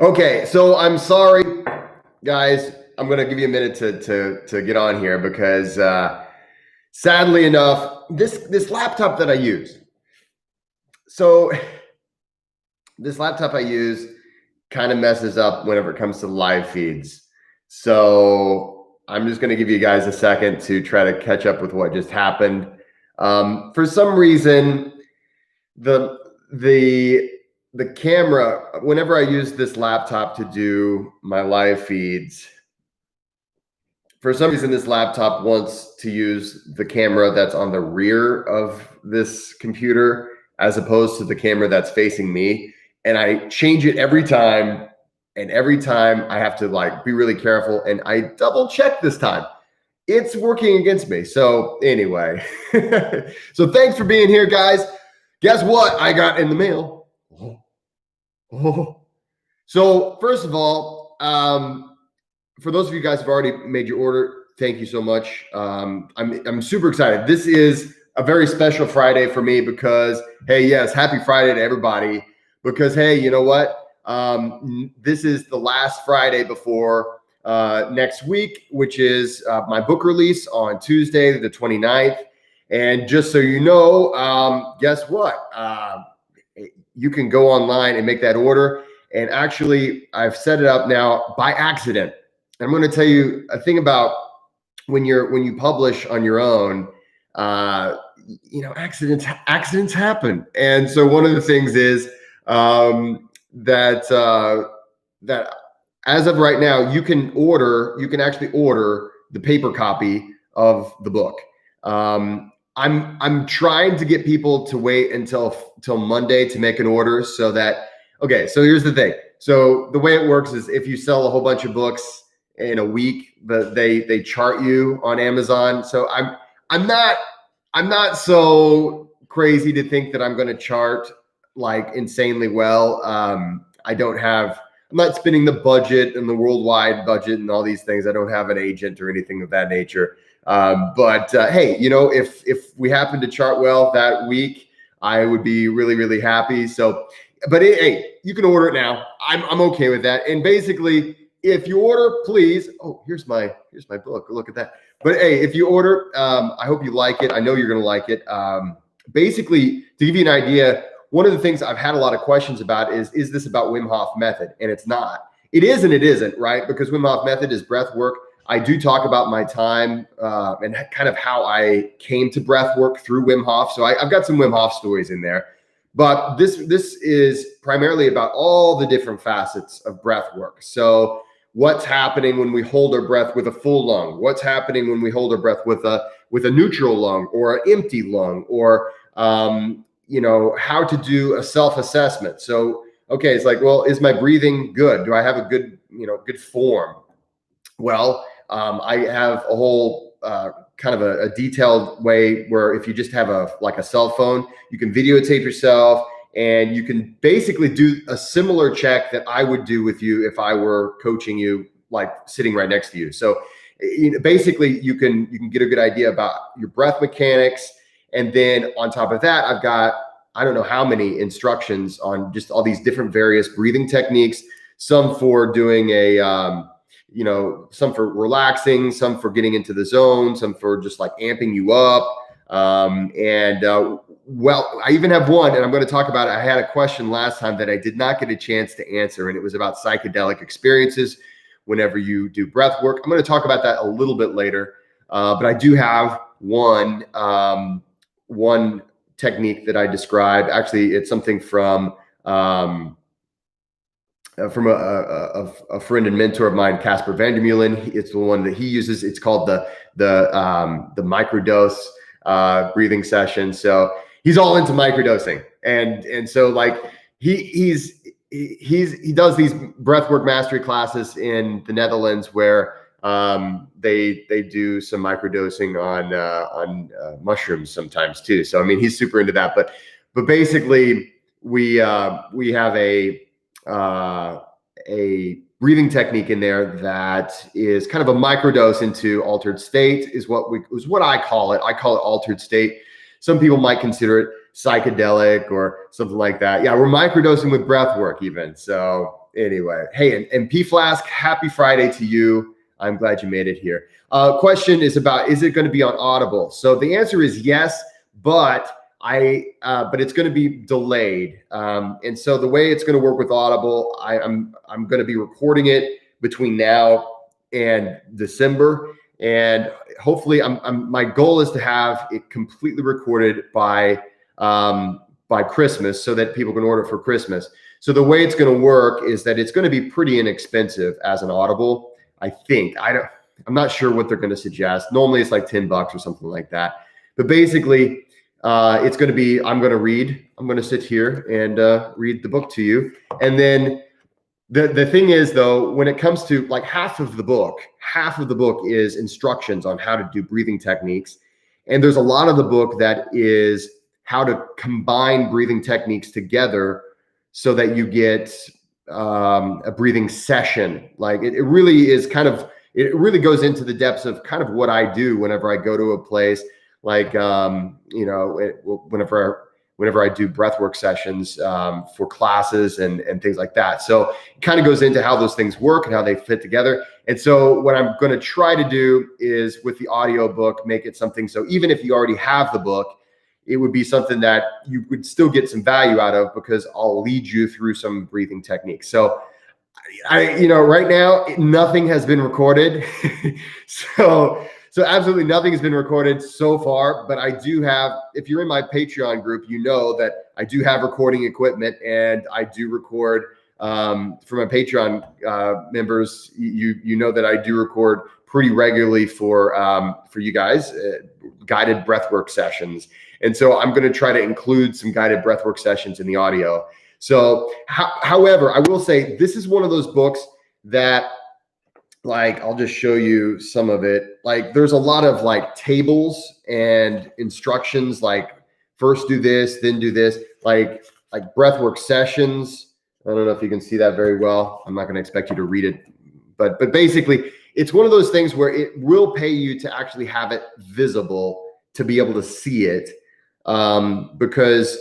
Okay, so I'm sorry, guys. I'm gonna give you a minute to get on here because sadly enough, this laptop that I use. So this laptop I use kind of messes up whenever it comes to live feeds. So I'm just gonna give you guys a second to try to catch up with what just happened. For some reason, the the the camera, whenever I use this laptop to do my live feeds, for some reason this laptop wants to use the camera that's on the rear of this computer as opposed to the camera that's facing me, and I change it every time, and every time I have to like be really careful, and I double check this time. It's working against me. So anyway, so thanks for being here, guys. Guess what I got in the mail? Oh. So first of all, for those of you guys who've already made your order, thank you so much. I'm super excited. This is a very special Friday for me because, hey, yes, happy Friday to everybody. Because, hey, you know what? This is the last Friday before next week, which is my book release on Tuesday, the 29th. And just so you know, guess what? You can go online and make that order. And actually, I've set it up now by accident. I'm going to tell you a thing about when you publish on your own. Accidents happen, and so one of the things is that as of right now, you can actually order the paper copy of the book. I'm trying to get people to wait until Monday to make an order so that, okay, so here's the thing. So the way it works is if you sell a whole bunch of books in a week, they chart you on Amazon. So I'm not so crazy to think that I'm going to chart like insanely well. I'm not spending the budget and the worldwide budget and all these things. I don't have an agent or anything of that nature. But hey, if we happen to chart well that week, I would be really, really happy. So, but hey, you can order it now. I'm okay with that. And basically, if you order, please. Oh, here's my book. Look at that. But hey, if you order, I hope you like it. I know you're going to like it. Basically, to give you an idea, one of the things I've had a lot of questions about is this about Wim Hof method? And it's not. It is and it isn't, right? Because Wim Hof method is breath work. I do talk about my time and kind of how I came to breath work through Wim Hof. So I've got some Wim Hof stories in there. But this is primarily about all the different facets of breath work. So what's happening when we hold our breath with a full lung? What's happening when we hold our breath with a neutral lung or an empty lung? Or how to do a self-assessment. So, okay, it's like, well, is my breathing good? Do I have a good form? Well, I have a whole kind of a detailed way where if you just have a cell phone, you can videotape yourself and you can basically do a similar check that I would do with you if I were coaching you, like sitting right next to you. So basically you can get a good idea about your breath mechanics. And then on top of that, I've got, I don't know how many instructions on just all these different various breathing techniques, some for doing some for relaxing, some for getting into the zone, some for just like amping you up. Well, I even have one, and I'm going to talk about it. I had a question last time that I did not get a chance to answer, and it was about psychedelic experiences whenever you do breath work. I'm going to talk about that a little bit later. But I do have one technique that I described. Actually, it's something from a friend and mentor of mine, Casper Vandermeulen. It's the one that he uses. It's called the microdose breathing session. So he's all into microdosing, and so like he does these breathwork mastery classes in the Netherlands where they do some microdosing on mushrooms sometimes too. So I mean, he's super into that. But basically, we have a breathing technique in there that is kind of a microdose into altered state is what I call it. I call it altered state. Some people might consider it psychedelic or something like that. Yeah, we're microdosing with breath work even. So anyway, hey, and P Flask, happy Friday to you. I'm glad you made it here. Question is about, is it going to be on Audible? So the answer is yes, but but it's going to be delayed. And so the way it's going to work with Audible, I'm going to be recording it between now and December, and hopefully, my goal is to have it completely recorded by Christmas, so that people can order for Christmas. So the way it's going to work is that it's going to be pretty inexpensive as an Audible. I think I'm not sure what they're going to suggest. Normally, it's like $10 or something like that. But basically, it's going to be, I'm going to sit here and read the book to you. And then the thing is, though, when it comes to like half of the book is instructions on how to do breathing techniques. And there's a lot of the book that is how to combine breathing techniques together so that you get a breathing session. Like it really is it really goes into the depths of kind of what I do whenever I go to a place, like, whenever I do breathwork sessions for classes and things like that. So it kind of goes into how those things work and how they fit together. And so what I'm going to try to do is, with the audiobook, make it something so even if you already have the book, it would be something that you would still get some value out of, because I'll lead you through some breathing techniques. So right now, nothing has been recorded. So absolutely nothing has been recorded so far, but I do have, if you're in my Patreon group, you know that I do have recording equipment, and I do record for my Patreon members. You know that I do record pretty regularly for you guys, guided breathwork sessions. And so I'm going to try to include some guided breathwork sessions in the audio. So, however, I will say this is one of those books that, like, I'll just show you some of it. Like, there's a lot of like tables and instructions, like first do this, then do this, like breathwork sessions. I don't know if you can see that very well. I'm not going to expect you to read it, but basically, it's one of those things where it will pay you to actually have it visible, to be able to see it, because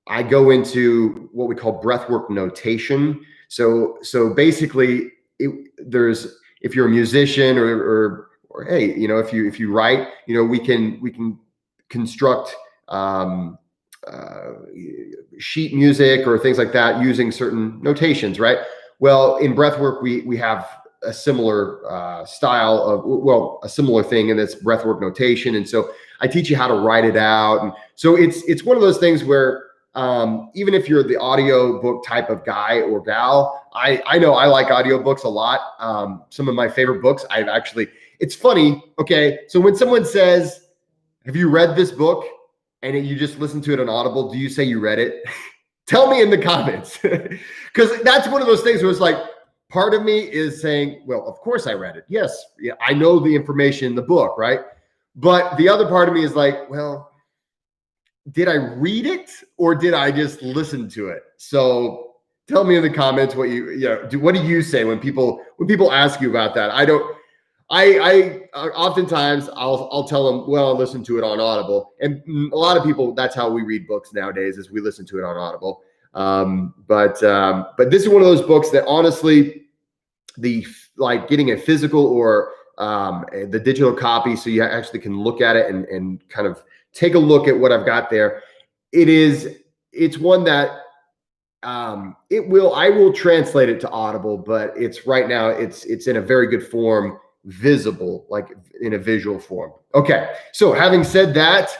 I go into what we call breathwork notation. So basically, if you're a musician or hey, if you write, we can construct sheet music or things like that using certain notations, right? Well, in breathwork, we have a similar style of, a similar thing, and it's breathwork notation. And so I teach you how to write it out. And so it's one of those things where, even if you're the audiobook type of guy or gal, I know I like audiobooks a lot. Some of my favorite books, it's funny. Okay. So when someone says, have you read this book? And you just listen to it on Audible, do you say you read it? Tell me in the comments. Because that's one of those things where it's like, part of me is saying, well, of course I read it. Yes. Yeah, I know the information in the book, right? But the other part of me is like, well, did I read it or did I just listen to it? So tell me in the comments what what do you say when people ask you about that? I oftentimes I'll tell them, well, I'll listen to it on Audible. And a lot of people, that's how we read books nowadays, is we listen to it on Audible. But this is one of those books that, honestly, getting a physical or the digital copy, so you actually can look at it and kind of take a look at what I've got there. It's one that I will translate it to Audible, but right now it's in a very good form, visible, like in a visual form. Okay. So having said that,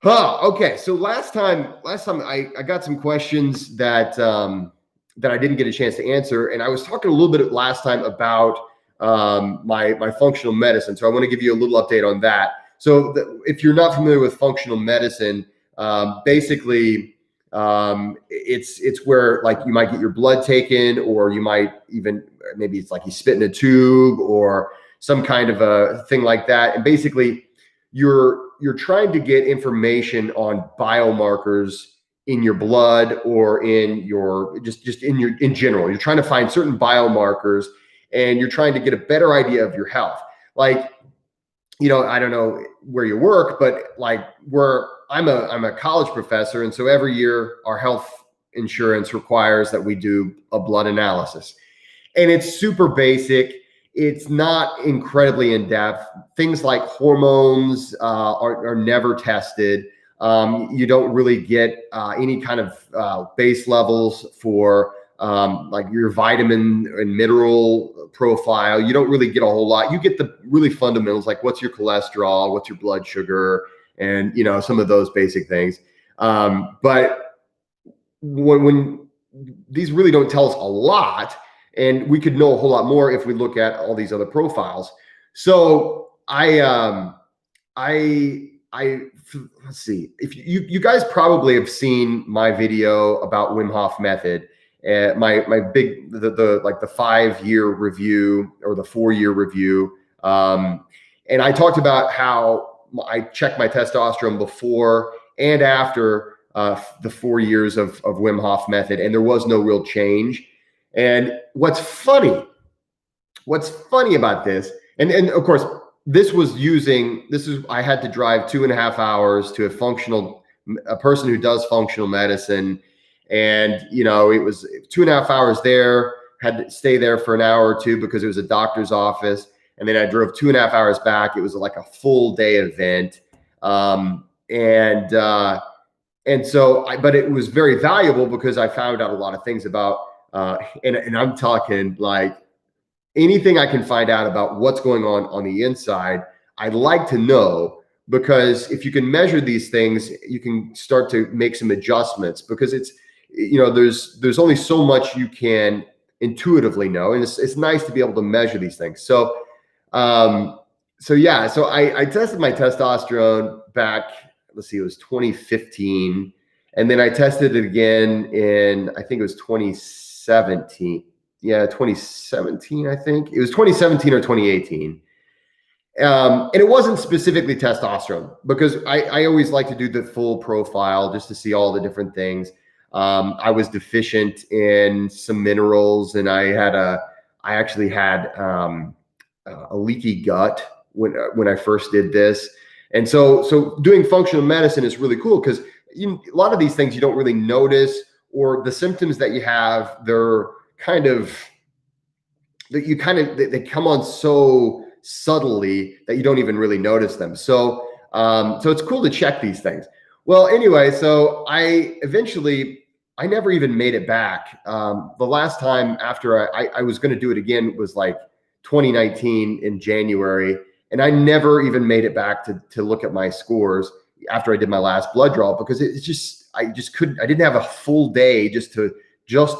okay. So last time I got some questions that I didn't get a chance to answer. And I was talking a little bit last time about my functional medicine. So I want to give you a little update on that. So if you're not familiar with functional medicine, basically, it's where, like, you might get your blood taken, or you might even, maybe it's like you spit in a tube or some kind of a thing like that. And basically you're trying to get information on biomarkers in your blood, or in your, just in general. You're trying to find certain biomarkers, and you're trying to get a better idea of your health. Like, I don't know where you work, but like I'm a college professor. And so every year our health insurance requires that we do a blood analysis. And it's super basic. It's not incredibly in depth. Things like hormones are never tested. You don't really get any kind of base levels for like your vitamin and mineral profile. You don't really get a whole lot. You get the really fundamentals, like what's your cholesterol, what's your blood sugar, and some of those basic things. But when these really don't tell us a lot, and we could know a whole lot more if we look at all these other profiles. So let's see, if you guys probably have seen my video about Wim Hof method, my big, the 5-year review or the 4-year review. And I talked about how I checked my testosterone before and after the 4 years of Wim Hof method, and there was no real change. And what's funny about this, and of course, I had to drive 2.5 hours to a person who does functional medicine. And, it was 2.5 hours there, had to stay there for an hour or two because it was a doctor's office. And then I drove 2.5 hours back. It was like a full day event. And so, but it was very valuable because I found out a lot of things about, and I'm talking like anything I can find out about what's going on the inside, I'd like to know, because if you can measure these things, you can start to make some adjustments, because it's, there's only so much you can intuitively know. And it's nice to be able to measure these things. So I tested my testosterone back, let's see, it was 2015. And then I tested it again in, I think it was 2017. Yeah, 2017, I think. It was 2017 or 2018. And it wasn't specifically testosterone, because I always like to do the full profile just to see all the different things. I was deficient in some minerals, and I actually had a leaky gut when I first did this. And so doing functional medicine is really cool, because a lot of these things you don't really notice, or the symptoms that you have, they come on so subtly that you don't even really notice them. So it's cool to check these things. Well, anyway, so I never even made it back. The last time after I was going to do it again was like 2019 in January. And I never even made it back to look at my scores after I did my last blood draw, because I didn't have a full day just to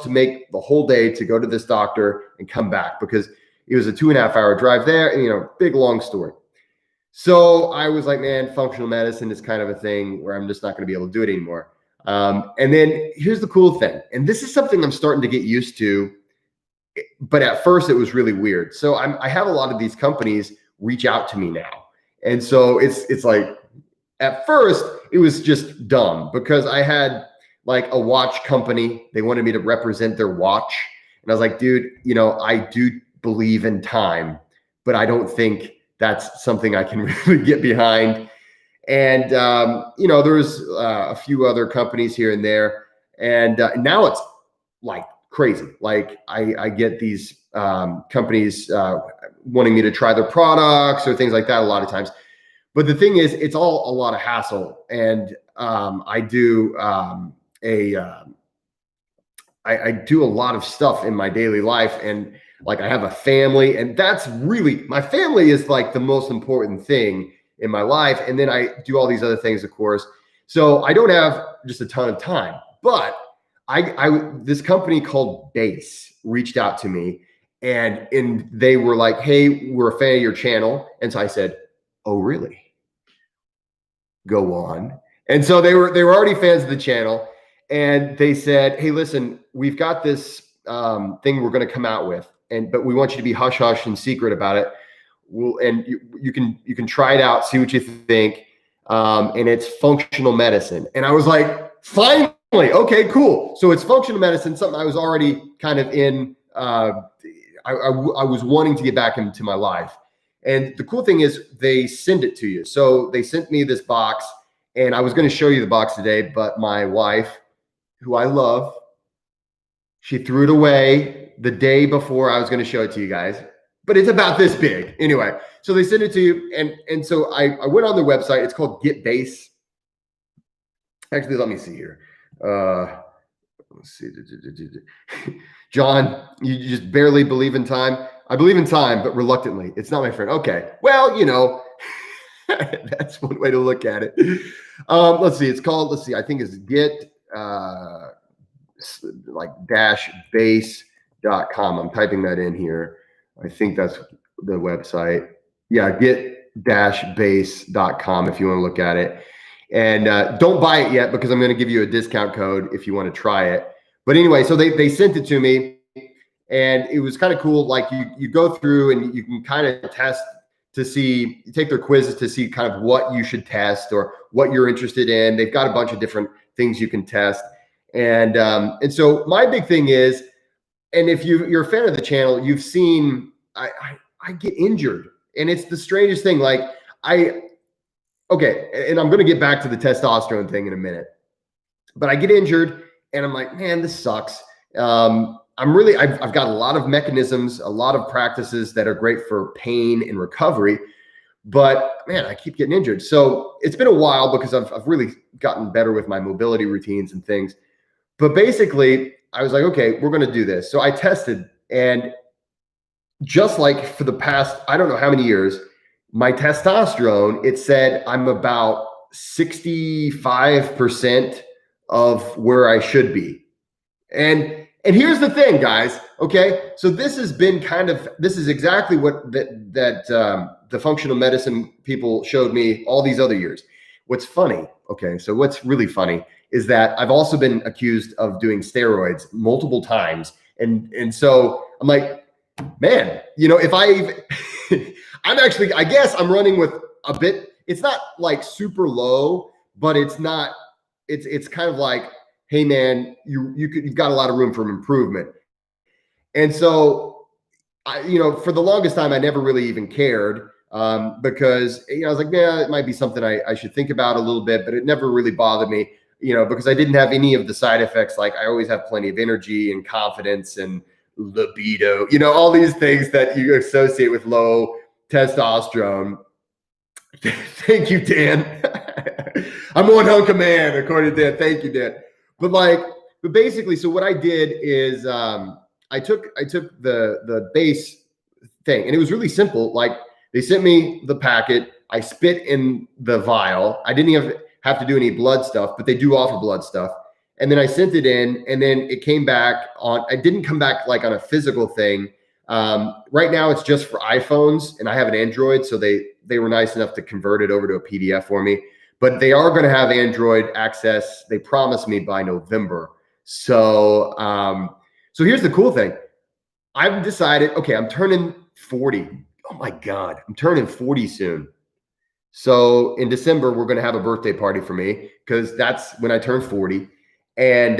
make the whole day to go to this doctor and come back, because it was a 2.5 hour drive there, and, big, long story. So I was like, man, functional medicine is kind of a thing where I'm just not going to be able to do it anymore. And then here's the cool thing. And this is something I'm starting to get used to, but at first it was really weird. So I have a lot of these companies reach out to me now. And so it's like, at first it was just dumb, because I had like a watch company. They wanted me to represent their watch. And I was like, dude, I do believe in time, but I don't think that's something I can really get behind. And, there's a few other companies here and there. And now it's like crazy. Like I get these companies wanting me to try their products or things like that a lot of times. But the thing is, it's all a lot of hassle. And I do I do a lot of stuff in my daily life, and like I have a family, and that's really, my family is like the most important thing in my life. And then I do all these other things, of course. So I don't have just a ton of time, but this company called Base reached out to me, and they were like, hey, we're a fan of your channel. And so I said, oh, really? Go on. And so they were already fans of the channel, and they said, hey, listen, we've got this thing we're going to come out with, but we want you to be hush hush and secret about it. And you can try it out, see what you think. And it's functional medicine. And I was like, finally, okay, cool. So it's functional medicine, something I was already kind of in. I was wanting to get back into my life. And the cool thing is they send it to you. So they sent me this box, and I was going to show you the box today, but my wife, who I love, She threw it away the day before I was going to show it to you guys, but it's about this big. Anyway, so they send it to you. And so I went on their website. It's called Get Base. Actually, let me see here. Let's see. John, you just barely believe in time. I believe in time, but reluctantly. It's not my friend. Okay. Well, that's one way to look at it. Let's see. It's called, I think it's Get dash base.com. I'm typing that in here. I think that's the website. Yeah, get dash base.com if you want to look at it. And don't buy it yet because I'm going to give you a discount code if you want to try it. But anyway, so they sent it to me and it was kind of cool. Like you go through and you can kind of test to see, you take their quizzes to see kind of what you should test or what you're interested in. They've got a bunch of different things you can test. And so my big thing is, and if you're a fan of the channel, you've seen, I get injured and it's the strangest thing. Like okay. And I'm going to get back to the testosterone thing in a minute, but I get injured and I'm like, man, this sucks. I've got a lot of mechanisms, a lot of practices that are great for pain and recovery, but man, I keep getting injured. So it's been a while because I've really gotten better with my mobility routines and things. But basically I was like, okay, we're going to do this. So I tested, and just like for the past, I don't know how many years, my testosterone, it said I'm about 65% of where I should be. And here's the thing, guys. Okay. So this has been this is exactly what the functional medicine people showed me all these other years. What's funny. Okay. So what's really funny is that I've also been accused of doing steroids multiple times. And so I'm like, man, if I guess I'm running with a bit, it's not like super low, but it's kind of like, hey man, you've got a lot of room for improvement. And so for the longest time, I never really even cared because I was like, yeah, it might be something I should think about a little bit, but it never really bothered me, because I didn't have any of the side effects. Like I always have plenty of energy and confidence and libido, all these things that you associate with low testosterone. Thank you, Dan. I'm one hunk of man, according to Dan. Thank you, Dan. But basically, so what I did is I took the base thing, and it was really simple. Like they sent me the packet, I spit in the vial. I didn't even have to do any blood stuff, but they do offer blood stuff. And then I sent it in, and then it came back on. I didn't come back like on a physical thing. Right now, it's just for iPhones, and I have an Android, so they were nice enough to convert it over to a PDF for me. But they are going to have Android access. They promised me by November. So, so here's the cool thing. I've decided, okay, I'm turning 40. Oh my God, I'm turning 40 soon. So in December, we're going to have a birthday party for me because that's when I turn 40. And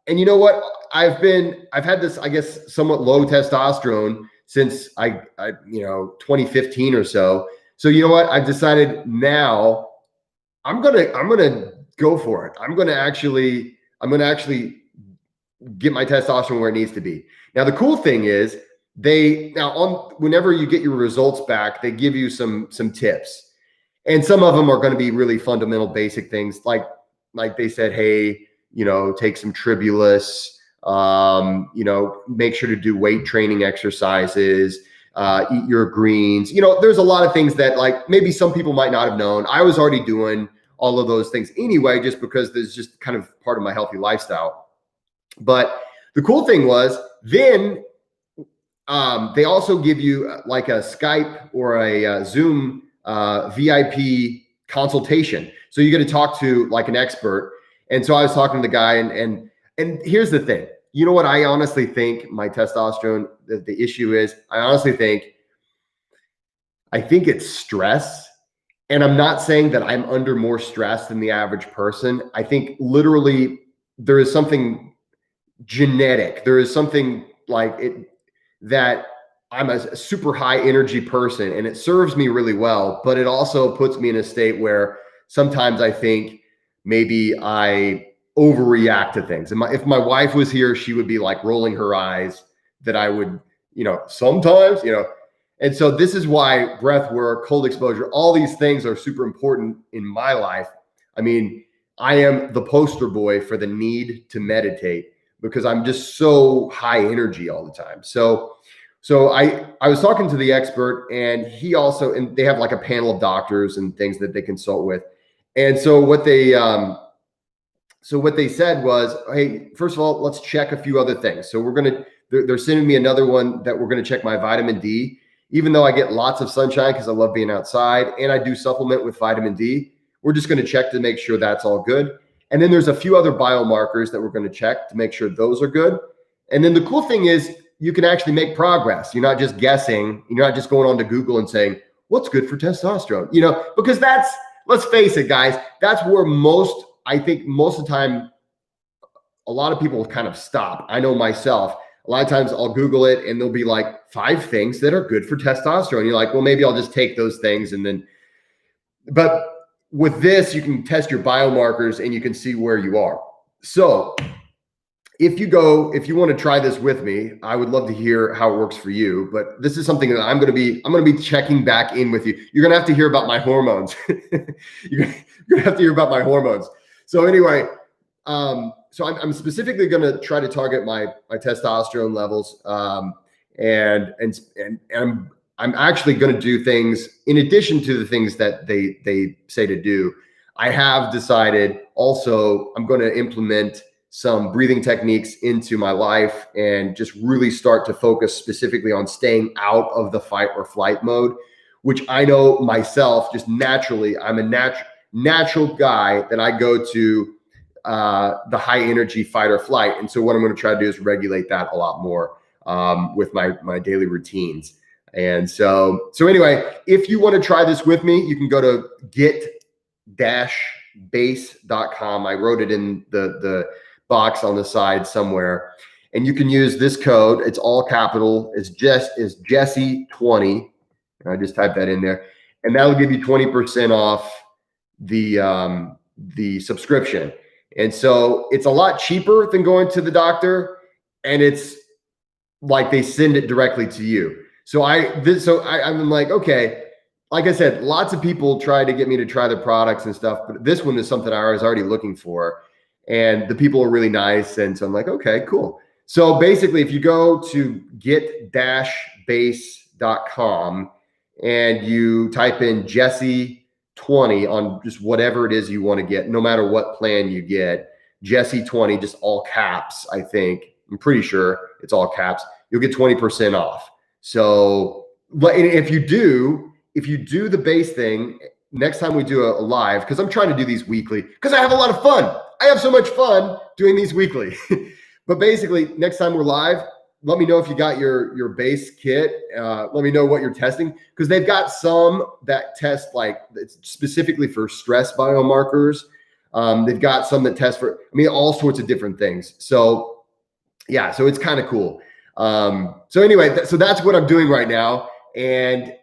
you know what? I've had this, I guess, somewhat low testosterone since 2015 or so. So you know what? I've decided now I'm gonna go for it. I'm gonna actually get my testosterone where it needs to be. Now the cool thing is whenever you get your results back, they give you some tips, and some of them are going to be really fundamental, basic things like they said, hey, take some tribulus, make sure to do weight training exercises, eat your greens. There's a lot of things that maybe some people might not have known. I was already doing all of those things anyway, just because there's just kind of part of my healthy lifestyle. But the cool thing was then they also give you like a Skype or a Zoom VIP consultation. So you get to talk to like an expert. And so I was talking to the guy and here's the thing. You know what I honestly think my testosterone, the issue is? I think it's stress. And I'm not saying that I'm under more stress than the average person. I think literally there is something genetic. There is something like it that I'm a super high energy person and it serves me really well, but it also puts me in a state where sometimes I think maybe I overreact to things. And if my wife was here, she would be like rolling her eyes that I would, sometimes, And so this is why breath work, cold exposure, all these things are super important in my life. I mean, I am the poster boy for the need to meditate because I'm just so high energy all the time. So I was talking to the expert, and and they have like a panel of doctors and things that they consult with. And so what they said was, hey, first of all, let's check a few other things. So they're sending me another one that we're going to check my vitamin D, even though I get lots of sunshine because I love being outside and I do supplement with vitamin D. We're just going to check to make sure that's all good. And then there's a few other biomarkers that we're going to check to make sure those are good. And then the cool thing is you can actually make progress. You're not just guessing. You're not just going on to Google and saying, what's good for testosterone? Because let's face it, guys, that's where I think most of the time, a lot of people kind of stop. I know myself, a lot of times I'll Google it and there'll be like 5 things that are good for testosterone. You're like, well, maybe I'll just take those things. But with this, you can test your biomarkers and you can see where you are. So if you want to try this with me, I would love to hear how it works for you. But this is something that I'm going to be checking back in with you. You're going to have to hear about my hormones. You're going to have to hear about my hormones. So anyway, so I'm specifically going to try to target my testosterone levels, and I'm actually going to do things in addition to the things that they say to do. I have decided also I'm going to implement some breathing techniques into my life and just really start to focus specifically on staying out of the fight or flight mode, which I know myself just naturally, I'm a natural guy that I go to the high energy fight or flight. And so what I'm going to try to do is regulate that a lot more with my daily routines. And so anyway, if you want to try this with me, you can go to get-base.com. I wrote it in the box on the side somewhere, and you can use this code. It's all capital. It's Jesse 20. I just typed that in there, and that'll give you 20% off the subscription. And so it's a lot cheaper than going to the doctor, and it's like they send it directly to you. So I'm like, okay, like I said, lots of people try to get me to try the products and stuff, but this one is something I was already looking for, and the people are really nice. And so I'm like, okay, cool. So basically, if you go to get-base.com and you type in Jesse 20 on just whatever it is you want to get, no matter what plan you get, Jesse 20, just all caps, I think. I'm pretty sure it's all caps. You'll get 20% off. So, but if you do the base thing, next time we do a live, because I'm trying to do these weekly, because I have a lot of fun. I have so much fun doing these weekly. But basically, next time we're live, let me know if you got your base kit. Let me know what you're testing, because they've got some that test like it's specifically for stress biomarkers. They've got some that test for, all sorts of different things. So yeah, so it's kind of cool. So anyway, so that's what I'm doing right now. And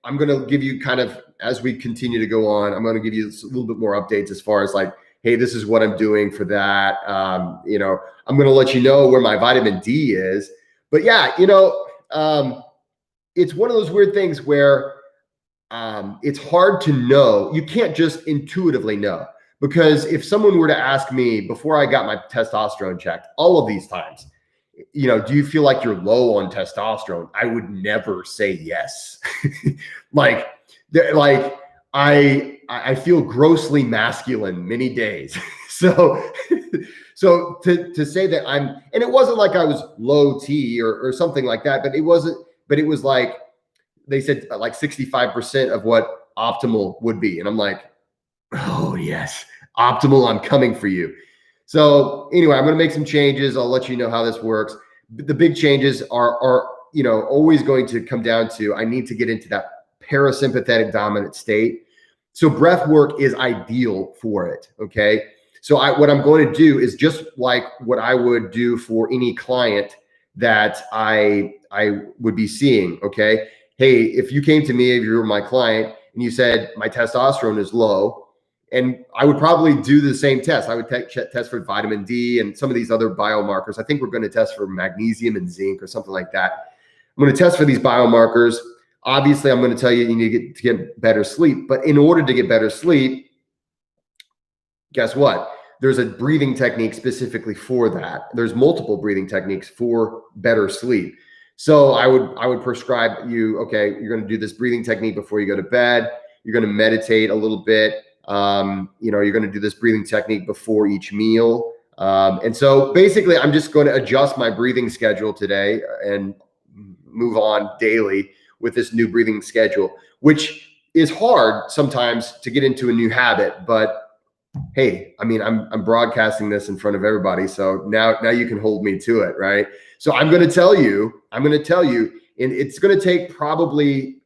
I'm going to give you kind of, as we continue to go on, I'm going to give you a little bit more updates as far as like, hey, this is what I'm doing for that. I'm going to let you know where my vitamin D is. But yeah, it's one of those weird things where it's hard to know. You can't just intuitively know, because if someone were to ask me before I got my testosterone checked, all of these times, do you feel like you're low on testosterone? I would never say yes. like I feel grossly masculine many days. So to say that and it wasn't like I was low T or something like that, but it was like, they said like 65% of what optimal would be. And I'm like, oh yes, optimal, I'm coming for you. So anyway, I'm going to make some changes. I'll let you know how this works. The big changes are always going to come down to, I need to get into that parasympathetic dominant state. So breath work is ideal for it. Okay. So what I'm going to do is just like what I would do for any client that I would be seeing. Okay. Hey, if you came to me, if you were my client and you said, my testosterone is low, And I would probably do the same test. I would test for vitamin D and some of these other biomarkers. I think we're going to test for magnesium and zinc or something like that. I'm going to test for these biomarkers. Obviously, I'm going to tell you you need to get better sleep. But in order to get better sleep, guess what? There's a breathing technique specifically for that. There's multiple breathing techniques for better sleep. So I would prescribe you, okay, you're going to do this breathing technique before you go to bed. You're going to meditate a little bit. You're going to do this breathing technique before each meal. And so basically, I'm just going to adjust my breathing schedule today and move on daily with this new breathing schedule, which is hard sometimes to get into a new habit. But hey, I mean, I'm broadcasting this in front of everybody, so now you can hold me to it, right? So I'm going to tell you, and it's going to take probably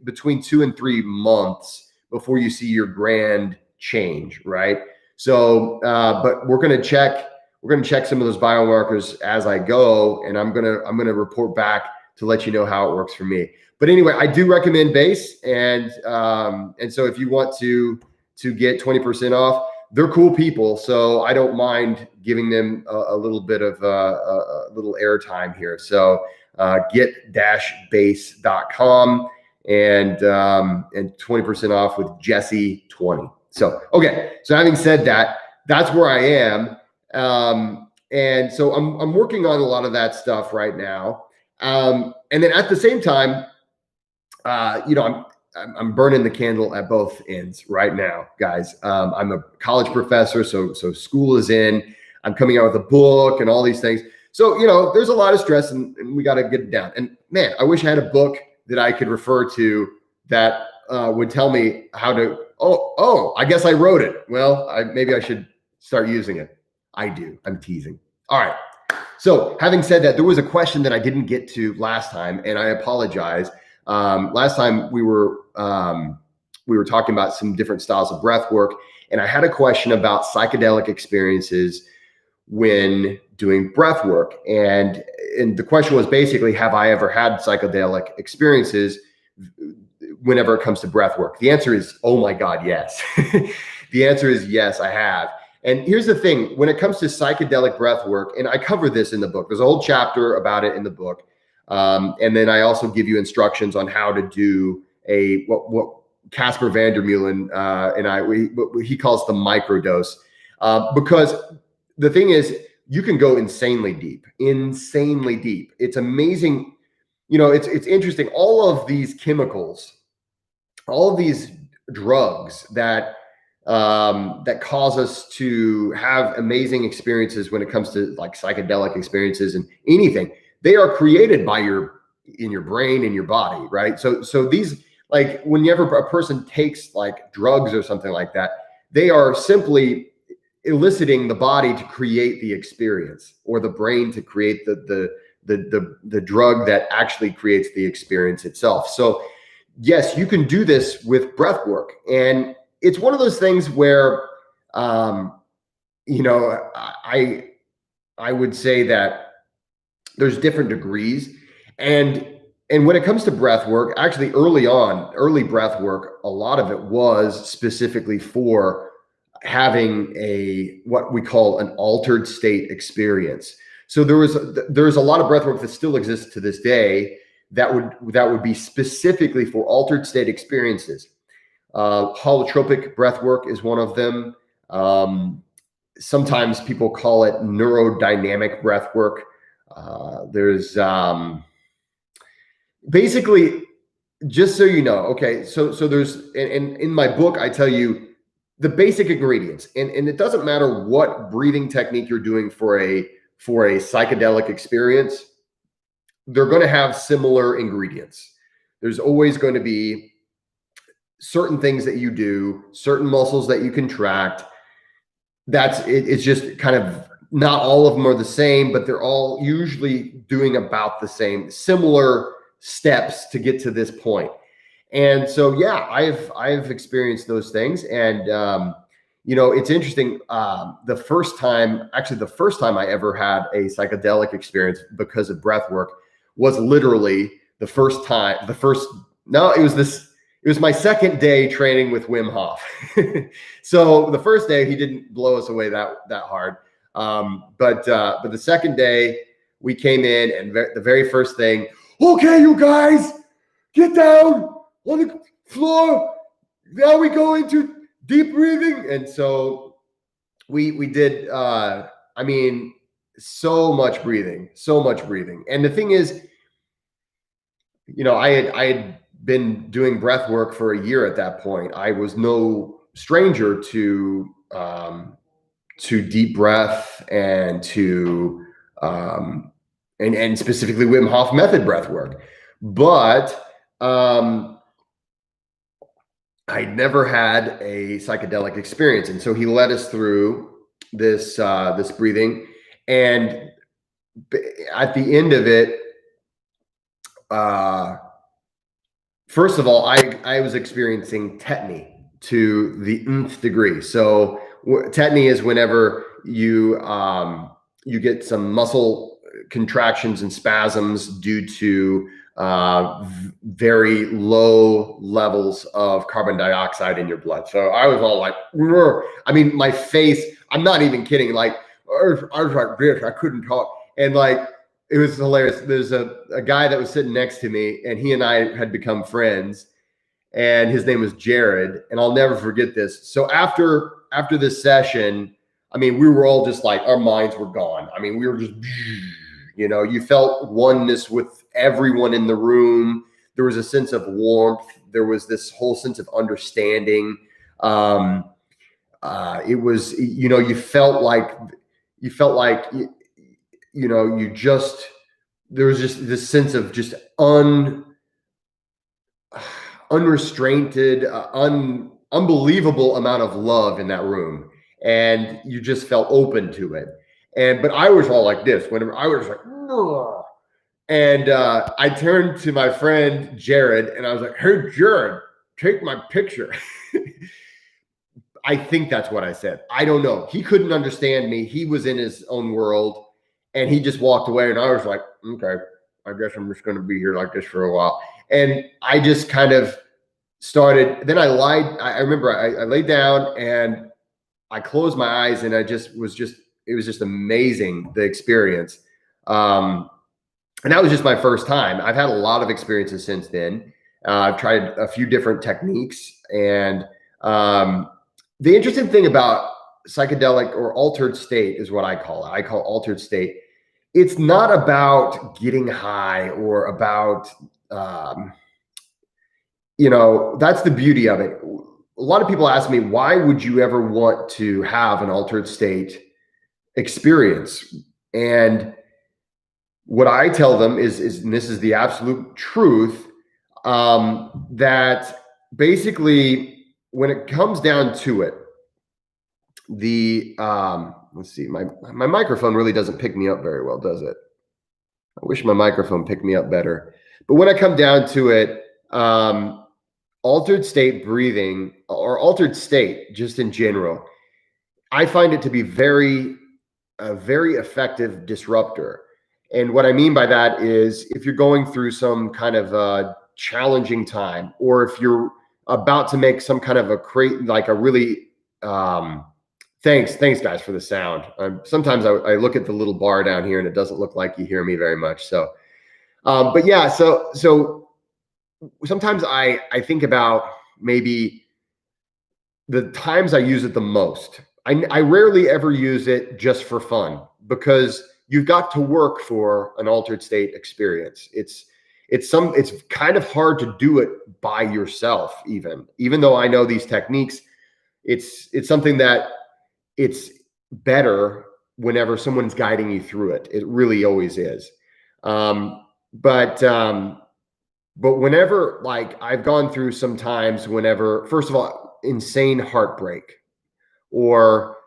between 2 and 3 months before you see your grand change, right? So, but we're going to check some of those biomarkers as I go, and I'm going to report back to let you know how it works for me. But anyway, I do recommend Base, and so if you want to get 20% off, they're cool people, so I don't mind giving them a little bit of a little airtime here. So get-base.com and 20% off with Jesse 20. So okay, so having said that, that's where I am, and so I'm working on a lot of that stuff right now, and then at the same time, I'm burning the candle at both ends right now, guys. I'm a college professor, so school is in. I'm coming out with a book and all these things. So, there's a lot of stress and we got to get it down. And man, I wish I had a book that I could refer to that would tell me how to, I guess I wrote it. Well, maybe I should start using it. I do. I'm teasing. All right. So having said that, there was a question that I didn't get to last time, and I apologize. Last time we were talking about some different styles of breath work, and I had a question about psychedelic experiences when doing breath work. And the question was basically, have I ever had psychedelic experiences whenever it comes to breath work? The answer is, oh my God, yes. The answer is yes, I have. And here's the thing, when it comes to psychedelic breath work, and I cover this in the book, there's a whole chapter about it in the book. And then I also give you instructions on how to do what Casper van der Meulen what he calls the microdose, because the thing is, you can go insanely deep. It's amazing. It's interesting. All of these chemicals, all of these drugs that cause us to have amazing experiences when it comes to like psychedelic experiences and anything. They are created in your brain, in your body, right? So these, like whenever a person takes like drugs or something like that, they are simply eliciting the body to create the experience, or the brain to create the drug that actually creates the experience itself. So yes, you can do this with breath work, and it's one of those things where I would say that there's different degrees. And when it comes to breath work, actually early breath work, a lot of it was specifically for having what we call an altered state experience. So there's a lot of breath work that still exists to this day that would be specifically for altered state experiences. Holotropic breath work is one of them. Sometimes people call it neurodynamic breath work. There's basically, just so you know, okay, so there's, and in my book, I tell you the basic ingredients, and it doesn't matter what breathing technique you're doing for a psychedelic experience, they're going to have similar ingredients. There's always going to be certain things that you do, certain muscles that you contract. It's just kind of, not all of them are the same, but they're all usually doing about the same, similar steps to get to this point. And so, yeah, I've experienced those things. And, it's interesting. The first time I ever had a psychedelic experience because of breath work was literally it it was my second day training with Wim Hof. So the first day he didn't blow us away that hard. But the second day we came in, and the very first thing, okay, you guys, get down on the floor. Now we go into deep breathing. And so we did, I mean, so much breathing. And the thing is, you know, I had been doing breath work for a year at that point. I was no stranger to deep breath and to and specifically Wim Hof method breath work. But I'd never had a psychedelic experience. And so he led us through this breathing. And at the end of it, first of all, I was experiencing tetany to the nth degree. So tetany is whenever you get some muscle contractions and spasms due to very low levels of carbon dioxide in your blood. So I was all like, "Rrr." I mean, my face, I'm not even kidding. Like, I was like this, I couldn't talk. And like, it was hilarious. There's a guy that was sitting next to me, and he and I had become friends, and his name was Jared. And I'll never forget this. So after this session, I mean, we were all just like, our minds were gone. I mean, we were just, you know, you felt oneness with everyone in the room. There was a sense of warmth. There was this whole sense of understanding. It was, you know, you felt like, you know, you just, there was just this sense of just unrestrained, unbelievable amount of love in that room. And you just felt open to it. But I was all like this, whenever I was like, "Ugh." And I turned to my friend Jared, and I was like, "Hey, Jared, take my picture." I think that's what I said. I don't know. He couldn't understand me. He was in his own world, and he just walked away. And I was like, "Okay, I guess I'm just going to be here like this for a while." And I just kind of started. Then I remember I laid down and I closed my eyes, and it was just amazing, the experience. And that was just my first time. I've had a lot of experiences since then. I've tried a few different techniques. And the interesting thing about psychedelic or altered state is what I call it. I call altered state. It's not about getting high or about, you know, that's the beauty of it. A lot of people ask me, why would you ever want to have an altered state experience? And what I tell them is, and this is the absolute truth, that basically when it comes down to it, let's see, my microphone really doesn't pick me up very well, does it? I wish my microphone picked me up better. But when I come down to it, altered state breathing, or altered state just in general, I find it to be a very effective disruptor. And what I mean by that is, if you're going through some kind of challenging time, or if you're about to make some kind of a really, thanks guys for the sound. Sometimes I look at the little bar down here and it doesn't look like you hear me very much. So, but yeah, so sometimes I think about maybe the times I use it the most. I rarely ever use it just for fun, because you've got to work for an altered state experience. It's kind of hard to do it by yourself, even though I know these techniques. It's something that it's better whenever someone's guiding you through it. It really always is. But whenever, like, I've gone through some times whenever, first of all, insane heartbreak, or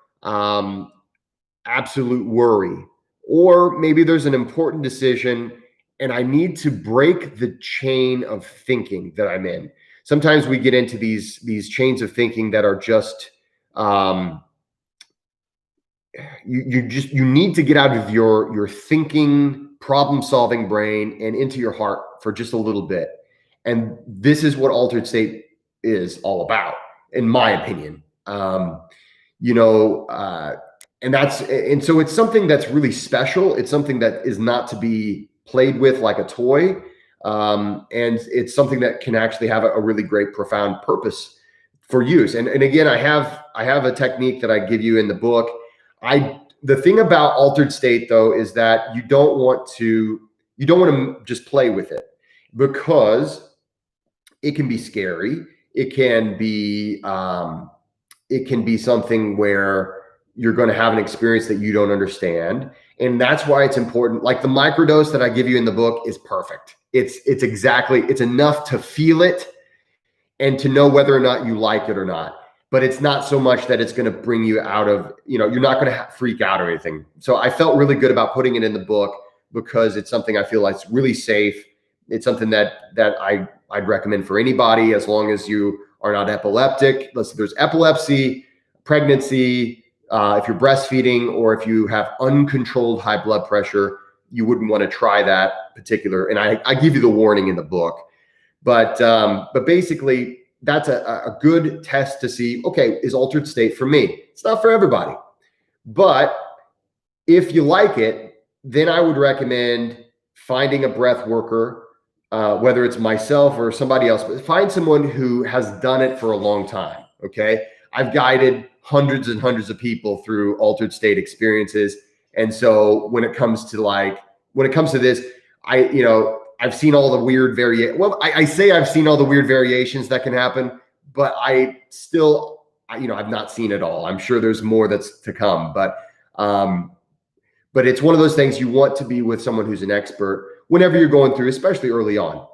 absolute worry, or maybe there's an important decision and I need to break the chain of thinking that I'm in. Sometimes we get into these chains of thinking that are just, you need to get out of your thinking, problem solving brain and into your heart for just a little bit. And this is what altered state is all about, in my opinion. You know, and so it's something that's really special. It's something that is not to be played with like a toy. And it's something that can actually have a really great, profound purpose for use. And again, I have a technique that I give you in the book. The thing about altered state though is that you don't want to just play with it, because it can be scary. It can be something where you're going to have an experience that you don't understand. And that's why it's important. Like the microdose that I give you in the book is perfect. It's enough to feel it and to know whether or not you like it or not. But it's not so much that it's going to bring you out of, you're not going to freak out or anything. So I felt really good about putting it in the book because it's something I feel like it's really safe. It's something that I'd recommend for anybody, as long as you are not epileptic. Listen, there's epilepsy, pregnancy, if you're breastfeeding, or if you have uncontrolled high blood pressure, you wouldn't want to try that particular. And I give you the warning in the book. But basically, that's a good test to see, okay, is altered state for me? It's not for everybody. But if you like it, then I would recommend finding a breath worker, whether it's myself or somebody else, but find someone who has done it for a long time. Okay. I've guided hundreds and hundreds of people through altered state experiences. And so when it comes to this, I've seen all the weird I say I've seen all the weird variations that can happen, but I've not seen it all. I'm sure there's more that's to come, but it's one of those things you want to be with someone who's an expert whenever you're going through, especially early on.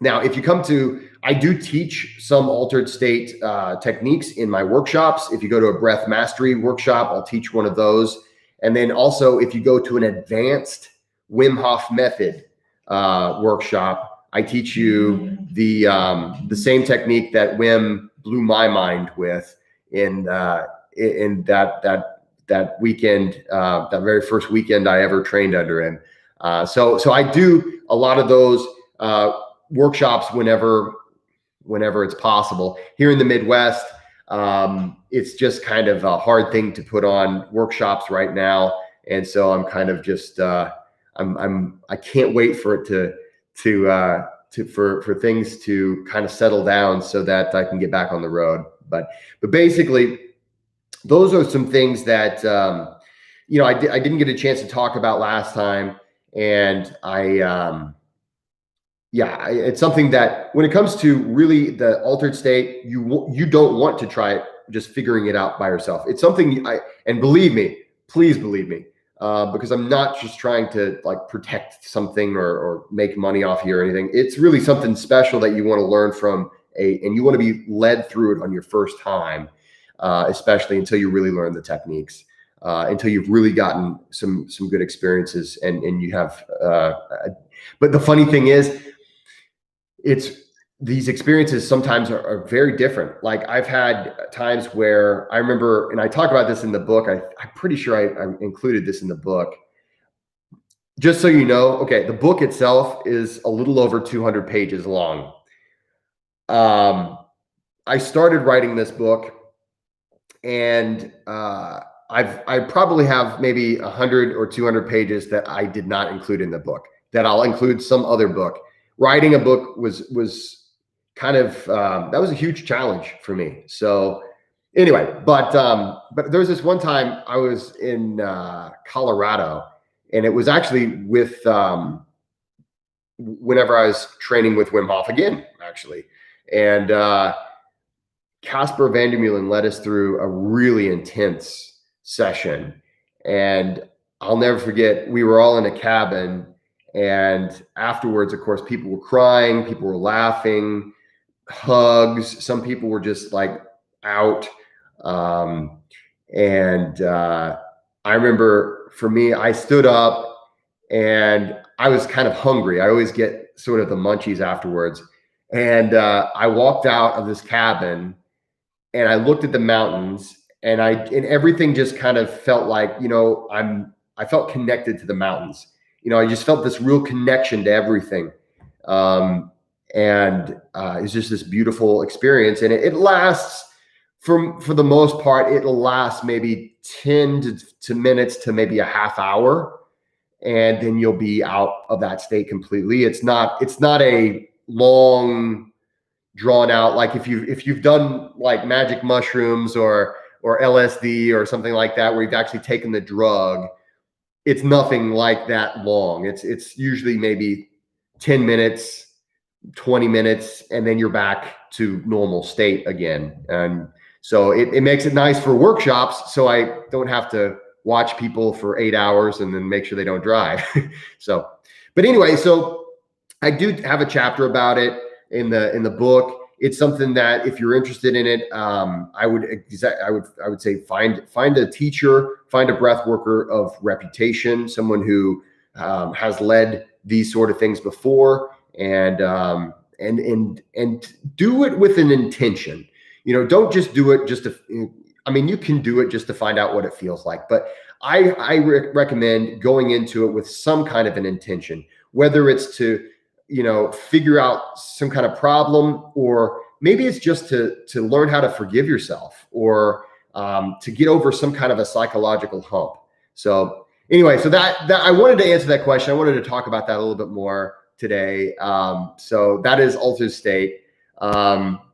Now, I do teach some altered state techniques in my workshops. If you go to a breath mastery workshop, I'll teach one of those. And then also, if you go to an advanced Wim Hof method workshop, I teach you the same technique that Wim blew my mind with in that weekend, that very first weekend I ever trained under him. So I do a lot of those workshops whenever it's possible. Here in the Midwest, it's just kind of a hard thing to put on workshops right now, and so I'm kind of just I can't wait for it for things to kind of settle down so that I can get back on the road. But basically, those are some things that I didn't get a chance to talk about last time, and it's something that when it comes to really the altered state, you don't want to try it just figuring it out by yourself. It's something and please believe me, because I'm not just trying to like protect something or make money off you or anything. It's really something special that you want to learn from and you want to be led through it on your first time, especially until you really learn the techniques, until you've really gotten some good experiences and you have, but the funny thing is, these experiences sometimes are very different. Like I've had times where I remember, and I talk about this in the book. I'm pretty sure I included this in the book. Just so you know, okay, the book itself is a little over 200 pages long. I started writing this book, and I probably have maybe 100 or 200 pages that I did not include in the book, that I'll include some other book. Writing a book was kind of that was a huge challenge for me. So anyway, but there was this one time I was in Colorado, and it was actually with whenever I was training with Wim Hof again, actually, and Casper Vandermeulen led us through a really intense session, and I'll never forget. We were all in a cabin. And afterwards, of course, people were crying, people were laughing, hugs. Some people were just like out. I remember for me, I stood up and I was kind of hungry. I always get sort of the munchies afterwards. And I walked out of this cabin and I looked at the mountains, and everything just kind of felt like, I felt connected to the mountains. I just felt this real connection to everything. And it's just this beautiful experience. And it lasts, for the most part, it'll last maybe 10 to minutes to maybe a half hour. And then you'll be out of that state completely. It's not a long drawn out, like if you've done like magic mushrooms or LSD or something like that, where you've actually taken the drug. It's nothing like that long. It's usually maybe 10 minutes, 20 minutes, and then you're back to normal state again. And so it makes it nice for workshops, so I don't have to watch people for 8 hours and then make sure they don't drive. So, but anyway, so I do have a chapter about it in the book. It's something that if you're interested in it, I would say find a teacher, find a breath worker of reputation, someone who has led these sort of things before, and do it with an intention. Don't just do it just to. I mean, you can do it just to find out what it feels like, but I recommend going into it with some kind of an intention, whether it's to figure out some kind of problem, or maybe it's just to learn how to forgive yourself, or to get over some kind of a psychological hump. So anyway, so that I wanted to answer that question. I wanted to talk about that a little bit more today. So that is altered state.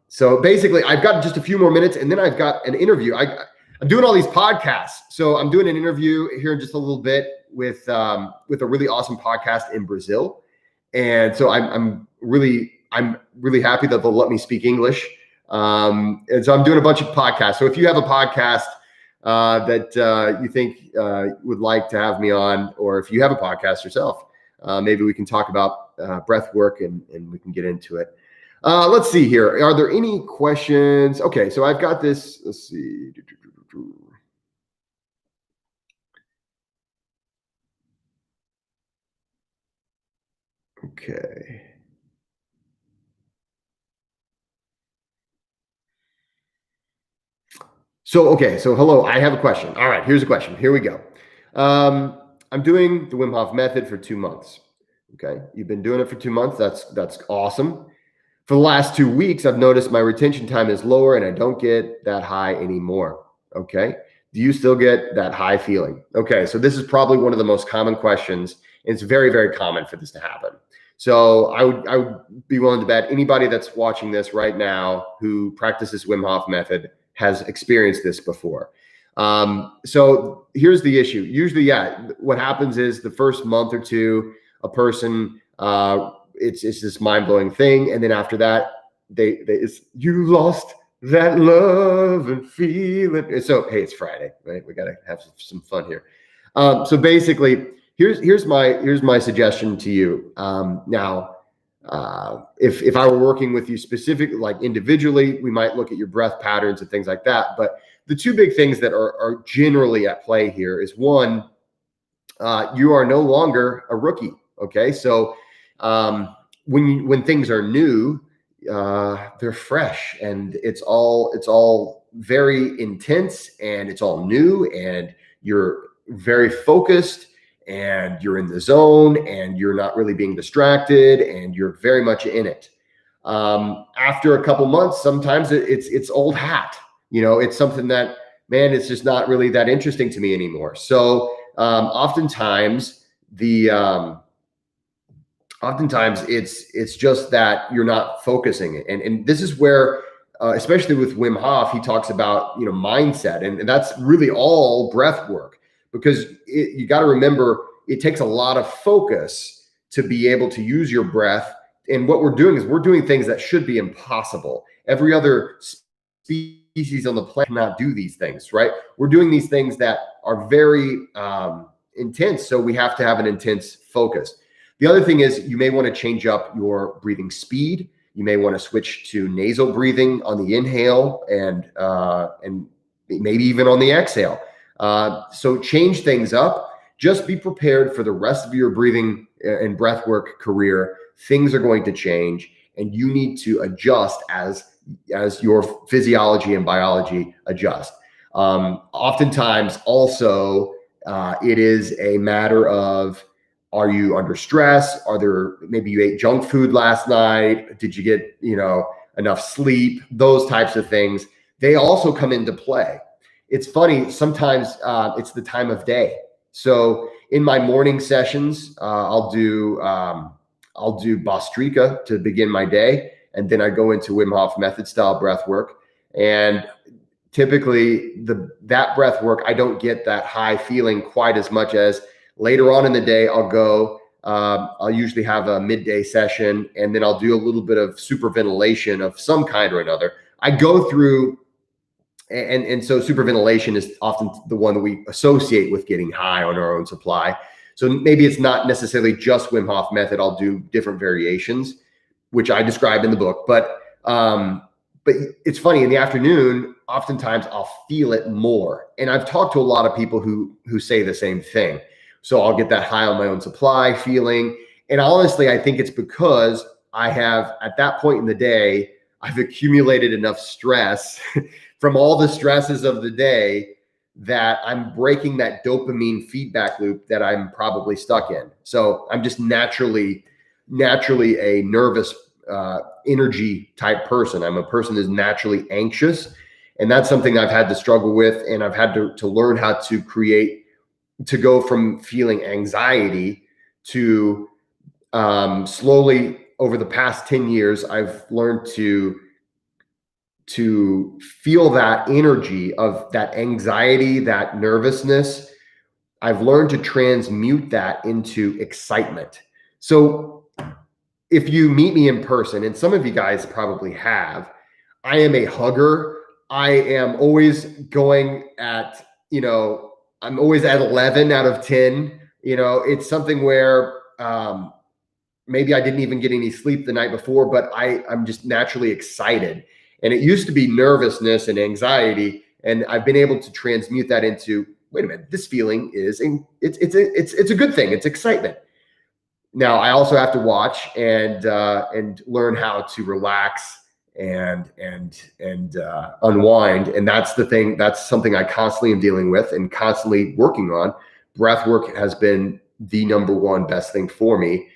So basically, I've got just a few more minutes, and then I've got an interview. I'm doing all these podcasts, so I'm doing an interview here in just a little bit with a really awesome podcast in Brazil. And so I'm really happy that they'll let me speak English. And so I'm doing a bunch of podcasts. So if you have a podcast that you think would like to have me on, or if you have a podcast yourself, maybe we can talk about breath work and we can get into it. Let's see here. Are there any questions? Okay, so I've got this. Let's see. Okay. So hello, I have a question. All right, here's a question. Here we go. I'm doing the Wim Hof method for 2 months. Okay, you've been doing it for 2 months. That's awesome. For the last 2 weeks, I've noticed my retention time is lower and I don't get that high anymore. Okay, do you still get that high feeling? Okay, so this is probably one of the most common questions, and it's very, very common for this to happen. So I would be willing to bet anybody that's watching this right now who practices Wim Hof method has experienced this before. So here's the issue. Usually, what happens is the first month or two, a person, it's this mind-blowing thing. And then after that, you lost that love and feeling. So, hey, it's Friday, right? We got to have some fun here. So basically, here's my suggestion to you. Now, if I were working with you specifically, like individually, we might look at your breath patterns and things like that. But the two big things that are generally at play here is, one, you are no longer a rookie. Okay, so when things are new, they're fresh, and it's all very intense, and it's all new, and you're very focused, and you're in the zone, and you're not really being distracted, and you're very much in it. After a couple months, sometimes it's old hat. It's something that, man, it's just not really that interesting to me anymore. So oftentimes it's just that you're not focusing. And this is where, especially with Wim Hof, he talks about, mindset. And that's really all breath work, because you got to remember, it takes a lot of focus to be able to use your breath. And what we're doing is we're doing things that should be impossible. Every other species on the planet cannot do these things, right? We're doing these things that are very intense. So we have to have an intense focus. The other thing is, you may want to change up your breathing speed. You may want to switch to nasal breathing on the inhale, and maybe even on the exhale. So change things up. Just be prepared for the rest of your breathing and breathwork career. Things are going to change, and you need to adjust as your physiology and biology adjust. Oftentimes, also, it is a matter of Are you under stress? Maybe you ate junk food last night? Did you get, enough sleep? Those types of things, they also come into play. It's funny, sometimes it's the time of day. So in my morning sessions, I'll do Bostrika to begin my day, and then I go into Wim Hof method style breath work. And typically that breath work, I don't get that high feeling quite as much as later on in the day. I'll usually have a midday session, and then I'll do a little bit of superventilation of some kind or another. I go through, and so superventilation is often the one that we associate with getting high on our own supply. So maybe it's not necessarily just Wim Hof method. I'll do different variations, which I describe in the book. But it's funny, in the afternoon, oftentimes I'll feel it more. And I've talked to a lot of people who say the same thing. So I'll get that high on my own supply feeling. And honestly, I think it's because I have, at that point in the day, I've accumulated enough stress from all the stresses of the day that I'm breaking that dopamine feedback loop that I'm probably stuck in. So I'm just naturally a nervous energy type person. I'm a person who's naturally anxious. And that's something I've had to struggle with. And I've had to learn how to go from feeling anxiety to slowly over the past 10 years, I've learned to feel that energy of that anxiety, that nervousness. I've learned to transmute that into excitement. So if you meet me in person, and some of you guys probably have, I am a hugger. I am always going at, I'm always at 11 out of 10. It's something where maybe I didn't even get any sleep the night before, but I'm just naturally excited. And it used to be nervousness and anxiety, and I've been able to transmute that into, wait a minute, this feeling it's a good thing. It's excitement. Now I also have to watch and learn how to relax and unwind. And that's the thing. That's something I constantly am dealing with and constantly working on. Breath work has been the number one best thing for me.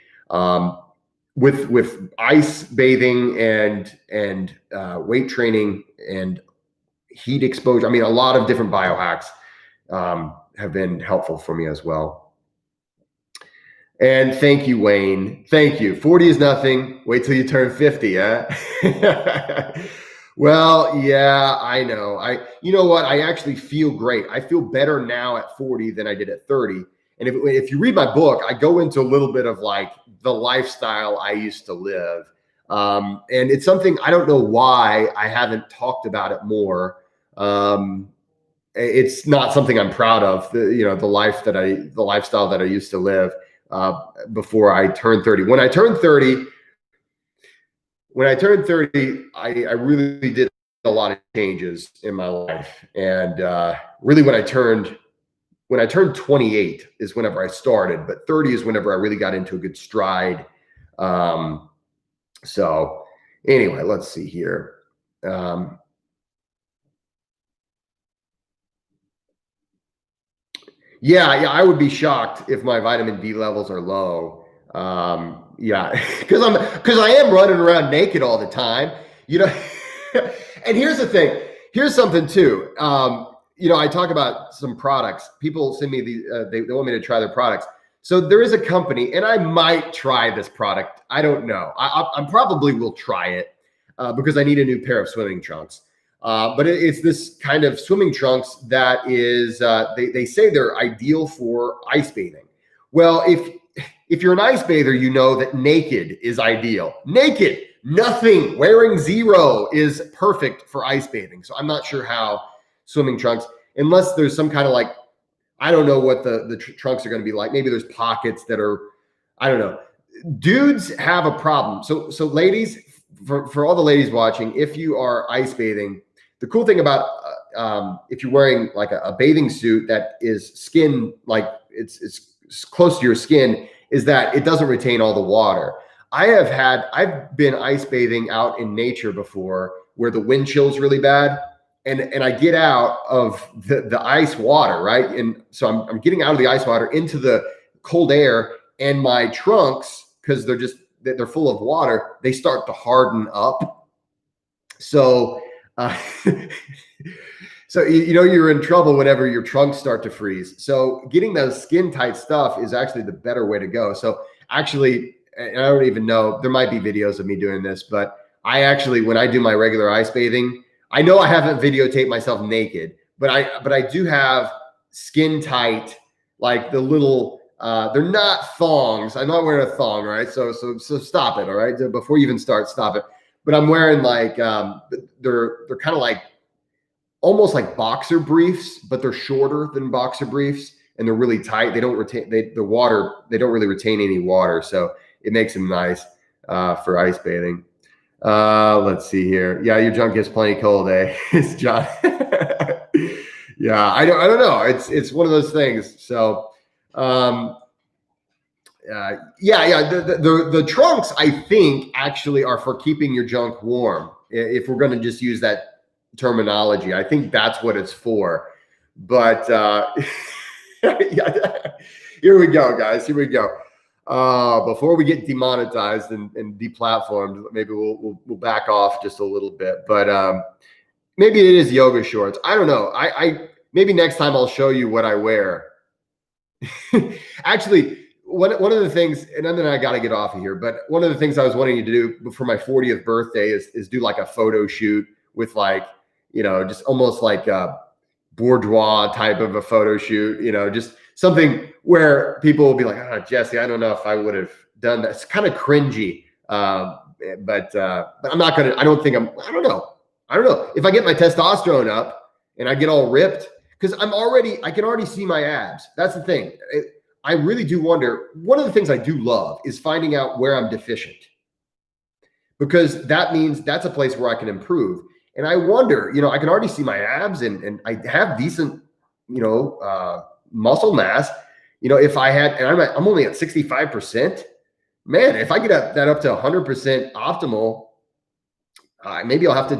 With ice bathing and weight training and heat exposure. I mean, a lot of different biohacks have been helpful for me as well. And thank you, Wayne. Thank you. 40 is nothing. Wait till you turn 50, huh? Well, yeah, I know. You know what? I actually feel great. I feel better now at 40 than I did at 30. And if you read my book, I go into a little bit of like the lifestyle I used to live. And it's something, I don't know why I haven't talked about it more. It's not something I'm proud of, the lifestyle that I used to live before I turned 30. When I turned 30, I really did a lot of changes in my life. And really when I turned 28 is whenever I started, but 30 is whenever I really got into a good stride. So anyway, let's see here. Yeah, I would be shocked if my vitamin D levels are low. Yeah, because I am running around naked all the time, And here's the thing. Here's something too. I talk about some products. People send me they want me to try their products. So there is a company, and I might try this product. I don't know. I probably will try it because I need a new pair of swimming trunks. But it's this kind of swimming trunks that is, they say they're ideal for ice bathing. Well, if you're an ice bather, you know that naked is ideal. Naked, nothing, wearing zero is perfect for ice bathing. So I'm not sure how swimming trunks, unless there's some kind of like, I don't know what the trunks are going to be like. Maybe there's pockets that are, I don't know. Dudes have a problem. So ladies, for all the ladies watching, if you are ice bathing, the cool thing about if you're wearing like a bathing suit that is skin, like it's close to your skin, is that it doesn't retain all the water. I've been ice bathing out in nature before where the wind chill's really bad. And I get out of the ice water, right? And so I'm getting out of the ice water into the cold air, and my trunks, because they're full of water, they start to harden up. So so you're in trouble whenever your trunks start to freeze. So getting those skin tight stuff is actually the better way to go. So actually, and I don't even know, there might be videos of me doing this, but I actually, when I do my regular ice bathing, I know I haven't videotaped myself naked, but I do have skin tight, like the little, they're not thongs. I'm not wearing a thong, right? So stop it. All right. Before you even start, stop it. But I'm wearing like, they're kind of like, almost like boxer briefs, but they're shorter than boxer briefs and they're really tight. They don't retain they don't really retain any water. So it makes them nice for ice bathing. Let's see here. Yeah, your junk gets plenty cold, eh? It's John. Yeah, I don't know. It's one of those things. So the trunks, I think, actually are for keeping your junk warm. If we're going to just use that terminology, I think that's what it's for. But yeah, here we go, guys. Here we go. Before we get demonetized and deplatformed, maybe we'll back off just a little bit. But maybe it is yoga shorts. I don't know. I maybe next time I'll show you what I wear. Actually, one of the things, and then I got to get off of here, but one of the things I was wanting to do for my 40th birthday is do like a photo shoot with like, just almost like a bourgeois type of a photo shoot, just something where people will be like, Jesse, I don't know if I would have done that. It's kind of cringy. But I'm not going to, I don't know. If I get my testosterone up and I get all ripped, because I can already see my abs. That's the thing. I really do wonder, one of the things I do love is finding out where I'm deficient, because that means that's a place where I can improve. And I wonder, I can already see my abs and I have decent, muscle mass. If I had, and I'm only at 65%, man, if I get that up to 100% optimal, maybe I'll have to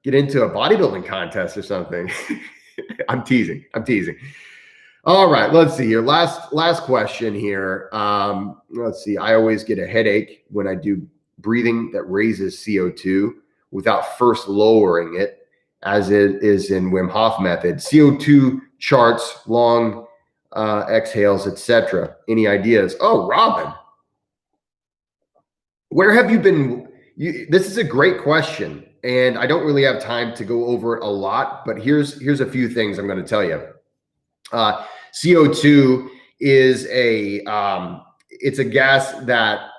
get into a bodybuilding contest or something. I'm teasing. All right, let's see here. Last question here. Let's see. I always get a headache when I do breathing that raises CO2 without first lowering it, as it is in Wim Hof method. CO2 charts, long exhales, etc. Any ideas? Oh, Robin, where have you been? This is a great question, and I don't really have time to go over it a lot, but here's a few things I'm going to tell you. CO2 is it's a gas that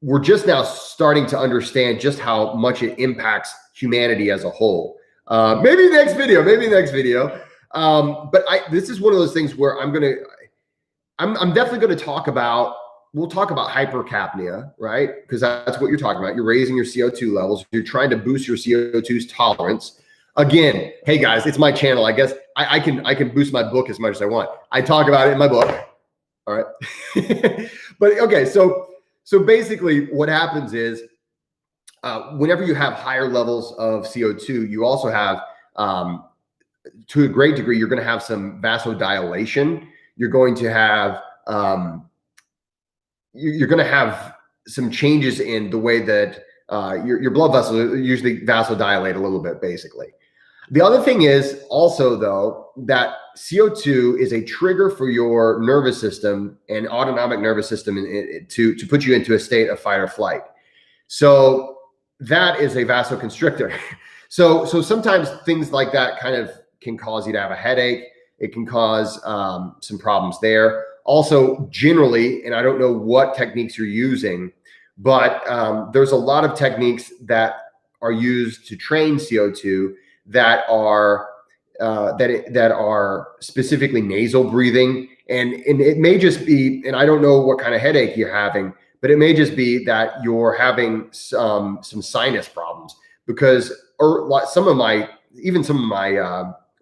we're just now starting to understand just how much it impacts humanity as a whole. Maybe next video. But this is one of those things where I'm definitely going to talk about. We'll talk about hypercapnia, right? Because that's what you're talking about. You're raising your CO2 levels. You're trying to boost your CO2's tolerance. Again, hey guys, it's my channel. I guess I can boost my book as much as I want. I talk about it in my book. All right. But okay, so basically what happens is whenever you have higher levels of CO2, you also have, to a great degree, you're going to have some vasodilation. You're going to have some changes in the way that your blood vessels usually vasodilate a little bit, basically. The other thing is also, though, that CO2 is a trigger for your nervous system and autonomic nervous system to put you into a state of fight or flight. So that is a vasoconstrictor. So sometimes things like that kind of can cause you to have a headache. It can cause some problems there. Also, generally, and I don't know what techniques you're using, but there's a lot of techniques that are used to train CO2 that are specifically nasal breathing, and it may just be, and I don't know what kind of headache you're having, but it may just be that you're having some sinus problems, because some of my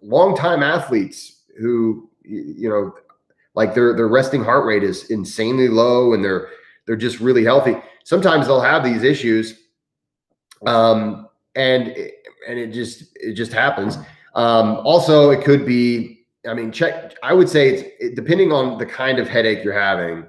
longtime athletes who like their resting heart rate is insanely low and they're just really healthy. Sometimes they'll have these issues, and it just happens. Also, it could be, I would say it's depending on the kind of headache you're having.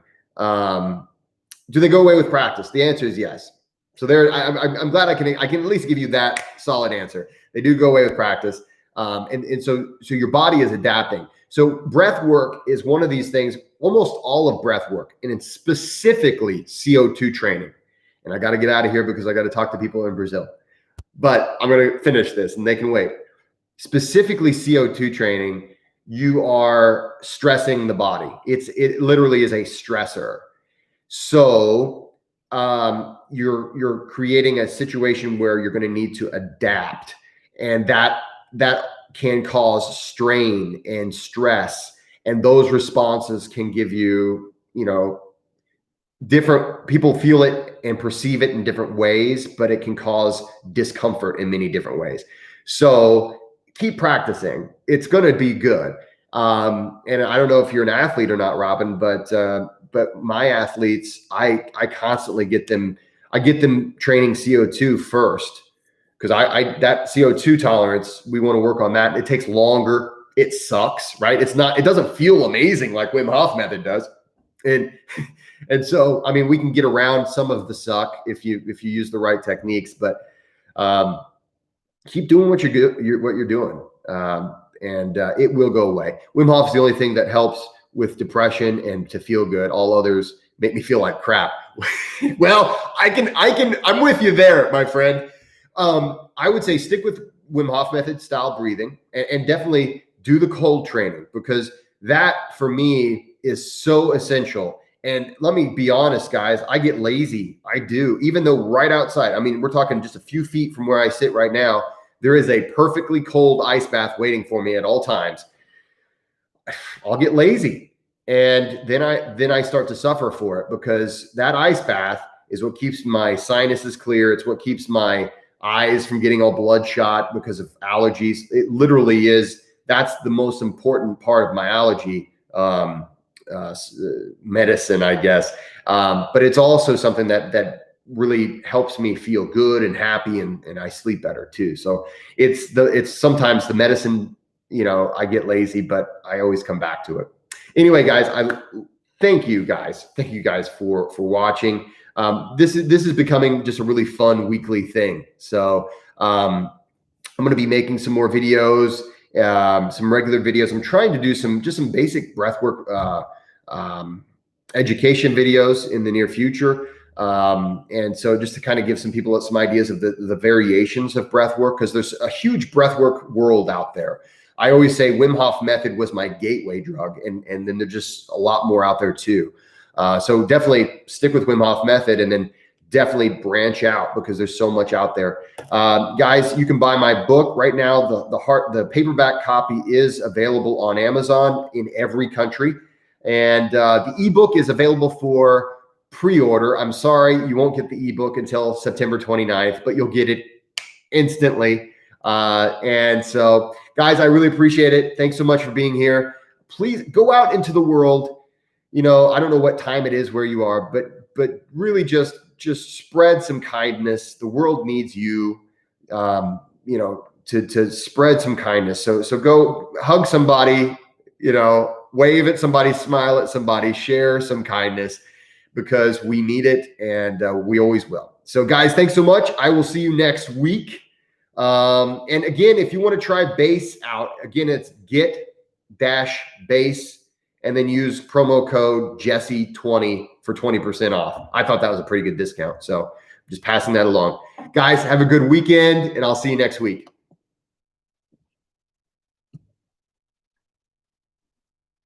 Do they go away with practice? The answer is yes. So there, I'm glad I can at least give you that solid answer. They do go away with practice. And so your body is adapting. So breath work is one of these things, almost all of breath work, and it's specifically CO2 training. And I got to get out of here because I got to talk to people in Brazil. But I'm going to finish this and they can wait. Specifically CO2 training, you are stressing the body. It literally is a stressor. So you're creating a situation where you're going to need to adapt, and that can cause strain and stress, and those responses can give you, different people feel it and perceive it in different ways, but it can cause discomfort in many different ways. So keep practicing. It's going to be good. And I don't know if you're an athlete or not, Robin, but my athletes, I constantly get them training CO2 first, because that CO2 tolerance, we want to work on that. It takes longer. It sucks, right? It doesn't feel amazing like Wim Hof method does. And so, I mean, we can get around some of the suck if you use the right techniques, but keep doing what you're doing. And it will go away. Wim Hof is the only thing that helps with depression and to feel good. All others make me feel like crap. Well, I'm with you there, my friend. I would say stick with Wim Hof method style breathing, and definitely do the cold training, because that for me is so essential. And let me be honest, guys, I get lazy. I do, even though right outside, I mean, we're talking just a few feet from where I sit right now, there is a perfectly cold ice bath waiting for me at all times. I'll get lazy. And then I start to suffer for it, because that ice bath is what keeps my sinuses clear. It's what keeps my eyes from getting all bloodshot because of allergies. It literally is. That's the most important part of my allergy medicine, I guess. But it's also something that really helps me feel good and happy, and I sleep better too. So it's sometimes the medicine, I get lazy, but I always come back to it. Anyway, guys, thank you guys for watching. This is becoming just a really fun weekly thing. So I'm going to be making some more videos, some regular videos. I'm trying to do some basic breathwork education videos in the near future. And so just to kind of give some people some ideas of the variations of breathwork, because there's a huge breathwork world out there. I always say Wim Hof method was my gateway drug, and then there's just a lot more out there too. So definitely stick with Wim Hof method, and then definitely branch out, because there's so much out there. Guys, you can buy my book right now. The paperback copy is available on Amazon in every country. And the ebook is available for pre-order. I'm sorry, you won't get the ebook until September 29th, but you'll get it instantly. And so, guys, I really appreciate it. Thanks so much for being here. Please go out into the world. I don't know what time it is where you are, but really just spread some kindness. The world needs you, to spread some kindness. So go hug somebody, wave at somebody, smile at somebody, share some kindness, because we need it, and we always will. So guys, thanks so much. I will see you next week. And again, if you want to try base out, again, it's get-base, and then use promo code Jesse20 for 20% off. I thought that was a pretty good discount. So just passing that along. Guys, have a good weekend, and I'll see you next week.